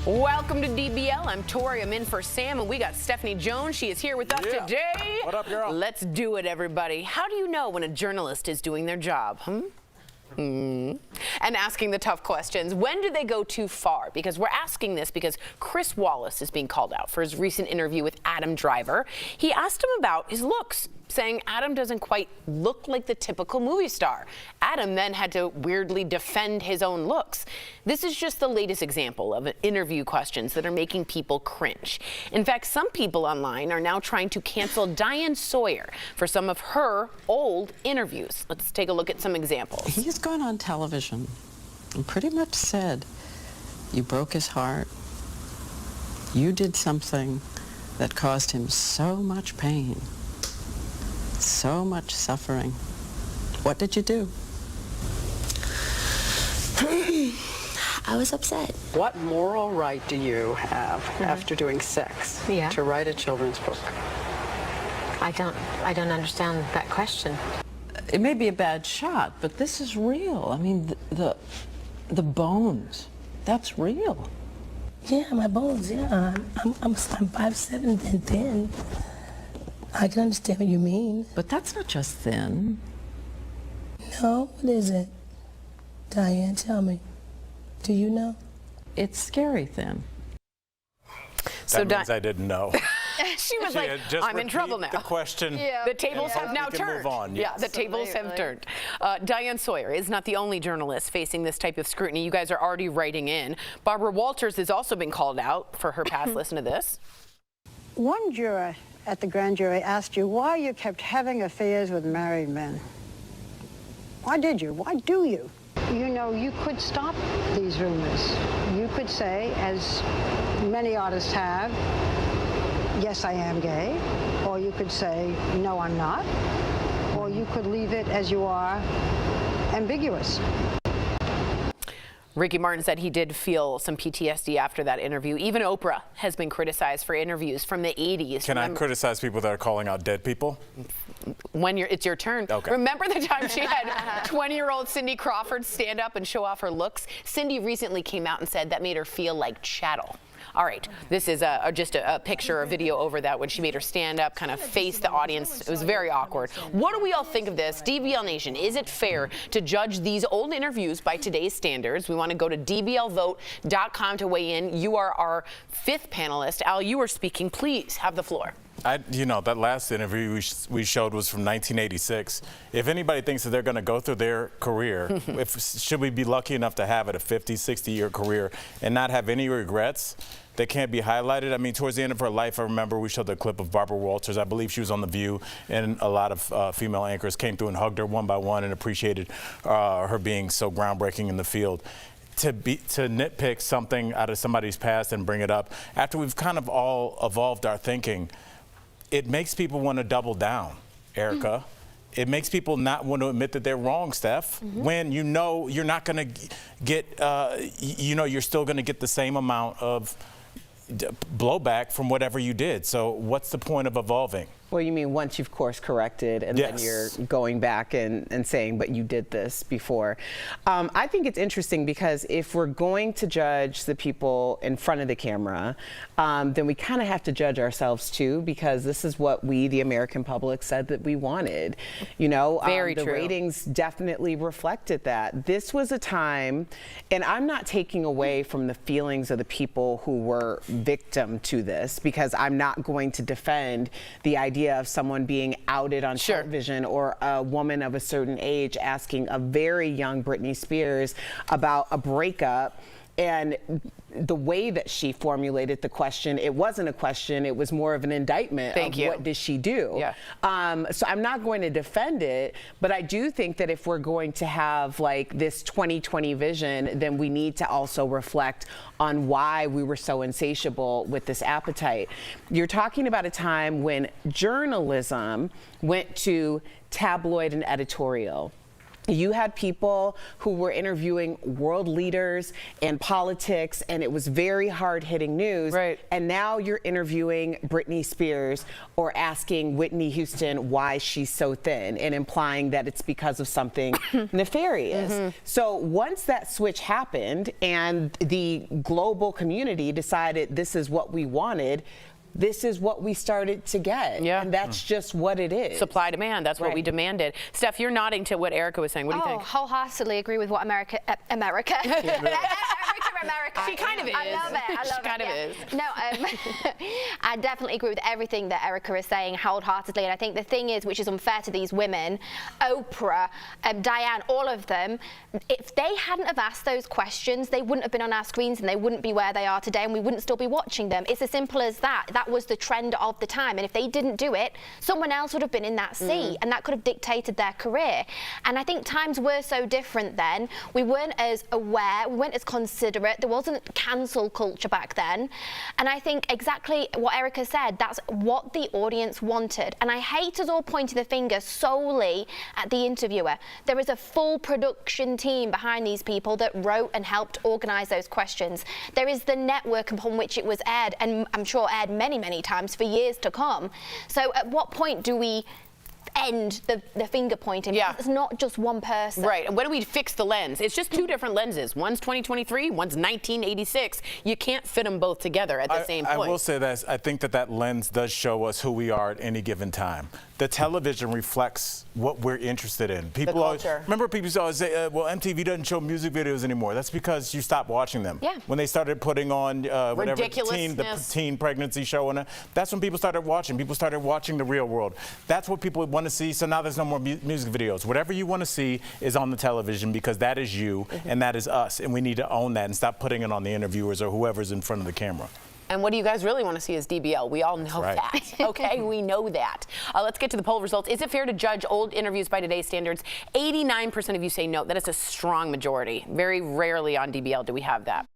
Welcome to DBL. I'm Tori. I'm in for Sam, and we got Stephanie Jones. She is here with us today. What up, girl? Let's do it, everybody. How do you know when a journalist is doing their job? And asking the tough questions. When do they go too far? Because we're asking this because Chris Wallace is being called out for his recent interview with Adam Driver. He asked him about his looks, saying Adam doesn't quite look like the typical movie star. Adam then had to weirdly defend his own looks. This is just the latest example of interview questions that are making people cringe. In fact, some people online are now trying to cancel Diane Sawyer for some of her old interviews. Let's take a look at some examples. He's gone on television and pretty much said, you broke his heart. You did something that caused him so much pain, so much suffering. What did you do? I was upset. What moral right do you have after doing sex to write a children's book? I don't understand that question. It may be a bad shot, but this is real. I mean, the bones, that's real. Yeah, my bones, yeah. I'm 5'7" and thin. I can understand what you mean. But that's not just thin. No, what is it? Diane, tell me. Do you know? It's scary thin. That means I didn't know. She was like, I'm in trouble now. The question. Yeah. The tables have now turned. Move on. Yeah, the tables have turned. Diane Sawyer is not the only journalist facing this type of scrutiny. You guys are already writing in. Barbara Walters has also been called out for her past. Listen to this. One juror at the grand jury asked you why you kept having affairs with married men. Why did you? Why do you? You know, you could stop these rumors. You could say, as many artists have, yes, I am gay, or you could say, no, I'm not, or you could leave it as you are, ambiguous. Ricky Martin said he did feel some PTSD after that interview. Even Oprah has been criticized for interviews from the 80s. Can I criticize people that are calling out dead people? When it's your turn. Okay. Remember the time she had 20-year-old Cindy Crawford stand up and show off her looks? Cindy recently came out and said that made her feel like chattel. All right, this is just a picture, a video over that when she made her stand up, kind of face the audience. It was very awkward. What do we all think of this? DBL Nation, is it fair to judge these old interviews by today's standards? We want to go to dblvote.com to weigh in. You are our fifth panelist. Al, you are speaking. Please have the floor. You know, that last interview we showed was from 1986. If anybody thinks that they're going to go through their career, should we be lucky enough to have it a 50, 60-year career and not have any regrets that can't be highlighted? I mean, towards the end of her life, I remember we showed the clip of Barbara Walters. I believe she was on The View, and a lot of female anchors came through and hugged her one by one and appreciated her being so groundbreaking in the field. To nitpick something out of somebody's past and bring it up, after we've kind of all evolved our thinking, it makes people want to double down, Erica. It makes people not want to admit that they're wrong, Steph, when you know you're not going to get, you know, you're still going to get the same amount of blowback from whatever you did. So what's the point of evolving? Well, you mean once you've course corrected and then you're going back and saying, but you did this before. I think it's interesting because if we're going to judge the people in front of the camera, then we kind of have to judge ourselves too, because this is what we, the American public, said that we wanted. You know, the ratings definitely reflected that. This was a time, and I'm not taking away from the feelings of the people who were victim to this, because I'm not going to defend the idea of someone being outed on television, or a woman of a certain age asking a very young Britney Spears about a breakup. And the way that she formulated the question, it wasn't a question, it was more of an indictment of what did she do. So I'm not going to defend it, but I do think that if we're going to have like this 2020 vision, then we need to also reflect on why we were so insatiable with this appetite. You're talking about a time when journalism went to tabloid and editorial. You had people who were interviewing world leaders and politics, and it was very hard-hitting news. Right. And now you're interviewing Britney Spears or asking Whitney Houston why she's so thin and implying that it's because of something nefarious. So once that switch happened and the global community decided this is what we wanted, this is what we started to get. Yeah. And that's just what it is. Supply demand, that's what we demanded. Steph, you're nodding to what Erica was saying. What do you think? Wholeheartedly agree with what America. She kind of is. I love it. I love She kind of is. No, I definitely agree with everything that Erica is saying wholeheartedly. And I think the thing is, which is unfair to these women, Oprah, Diane, all of them, if they hadn't have asked those questions, they wouldn't have been on our screens and they wouldn't be where they are today and we wouldn't still be watching them. It's as simple as that. That was the trend of the time. And if they didn't do it, someone else would have been in that seat and that could have dictated their career. And I think times were so different then. We weren't as aware, we weren't as considerate. There wasn't cancel culture back then. And I think exactly what Erica said, that's what the audience wanted. And I hate us all pointing the finger solely at the interviewer. There is a full production team behind these people that wrote and helped organize those questions. There is the network upon which it was aired, and I'm sure aired many, many times for years to come. So at what point do we end the finger pointing? Yeah. It's not just one person. Right. And when do we fix the lens? It's just two different lenses. One's 2023, one's 1986. You can't fit them both together at the same point. I will say that I think that lens does show us who we are at any given time. The television reflects what we're interested in. People always, remember people always say, well, MTV doesn't show music videos anymore. That's because you stopped watching them. Yeah. When they started putting on whatever the teen pregnancy show, and that's when people started watching. People started watching The Real World. That's what people want to see. So now there's no more music videos. Whatever you want to see is on the television because that is you and that is us, and we need to own that and stop putting it on the interviewers or whoever's in front of the camera. And what do you guys really want to see is DBL? We all know that, okay? We know that. Let's get to the poll results. Is it fair to judge old interviews by today's standards? 89% of you say no. That is a strong majority. Very rarely on DBL do we have that.